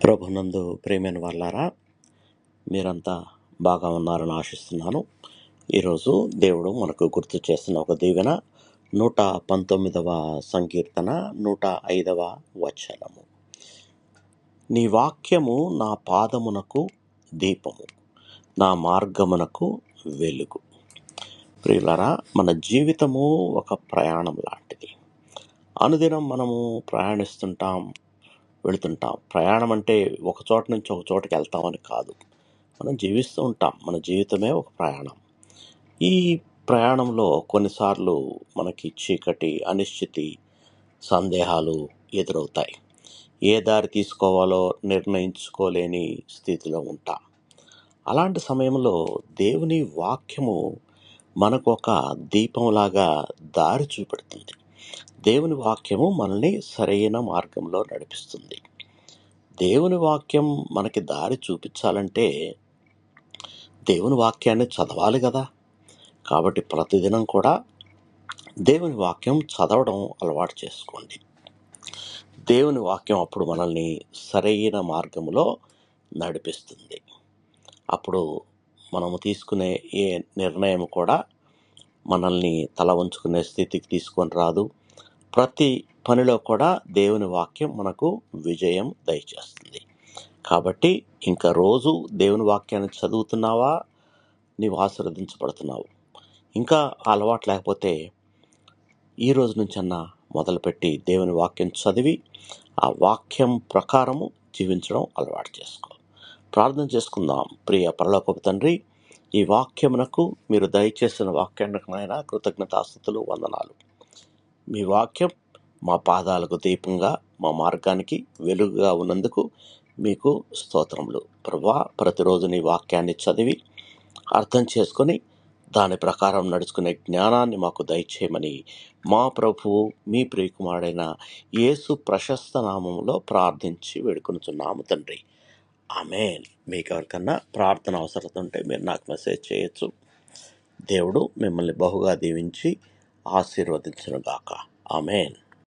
ప్రభునందు ప్రియమైన వాళ్ళారా, మీరంతా బాగా ఉన్నారని ఆశిస్తున్నాను. ఈరోజు దేవుడు మనకు గుర్తు చేస్తున్న ఒక దీవెన 119వ సంకీర్తన 105వ వచనము. నీ వాక్యము నా పాదమునకు దీపము, నా మార్గమునకు వెలుగు. ప్రియులారా, మన జీవితము ఒక ప్రయాణం లాంటిది. అనుదినం మనము ప్రయాణిస్తుంటాం, వెళుతుంటాం. ప్రయాణం అంటే ఒక చోట నుంచి ఒక చోటకి వెళ్తామని కాదు. మనం జీవిస్తూ ఉంటాం. మన జీవితమే ఒక ప్రయాణం. ఈ ప్రయాణంలో కొన్నిసార్లు మనకి చీకటి, అనిశ్చితి, సందేహాలు ఎదురవుతాయి. ఏ దారి తీసుకోవాలో నిర్ణయించుకోలేని స్థితిలో ఉంటాం. అలాంటి సమయంలో దేవుని వాక్యము మనకు ఒక దీపంలాగా దారి చూపెడుతుంది. దేవుని వాక్యము మనల్ని సరైన మార్గంలో నడిపిస్తుంది. దేవుని వాక్యం మనకి దారి చూపించాలంటే దేవుని వాక్యాన్ని చదవాలి కదా. కాబట్టి ప్రతిదినం కూడా దేవుని వాక్యం చదవడం అలవాటు చేసుకోండి. దేవుని వాక్యం అప్పుడు మనల్ని సరైన మార్గంలో నడిపిస్తుంది. అప్పుడు మనము తీసుకునే ఏ నిర్ణయం కూడా మనల్ని తల వంచుకునే స్థితికి తీసుకొని రాదు. ప్రతి పనిలో కూడా దేవుని వాక్యం మనకు విజయం దయచేస్తుంది. కాబట్టి ఇంకా రోజు దేవుని వాక్యాన్ని చదువుతున్నావా, నీవు ఆశీర్వదించబడుతున్నావు. ఇంకా అలవాటు లేకపోతే ఈ రోజు నుంచన్నా మొదలుపెట్టి దేవుని వాక్యం చదివి ఆ వాక్యం ప్రకారము జీవించడం అలవాటు చేసుకో. ప్రార్థన చేసుకుందాం. ప్రియ పరలోకపు తండ్రి, ఈ వాక్యమునకు మీరు దయచేసిన వాక్యానికి నాయన కృతజ్ఞతాస్తుతులు, వందనాలు. మీ వాక్యం మా పాదాలకు దీపంగా, మా మార్గానికి వెలుగుగా ఉన్నందుకు మీకు స్తోత్రములు. ప్రభువా, ప్రతిరోజు నీ వాక్యాన్ని చదివి అర్థం చేసుకొని దాని ప్రకారం నడుచుకునే జ్ఞానాన్ని మాకు దయచేయమని మా ప్రభువు మీ ప్రియకుమారుడైన యేసు ప్రశస్త నామములో ప్రార్థించి వేడుకొనుచున్నాము తండ్రి. ఆమేన్. మీకు ఎవరికన్నా ప్రార్థన అవసరం ఉంటే మీరు నాకు మెసేజ్ చేయొచ్చు. దేవుడు మిమ్మల్ని బహుగా దీవించి ఆశీర్వదించునుగాక. ఆమేన్.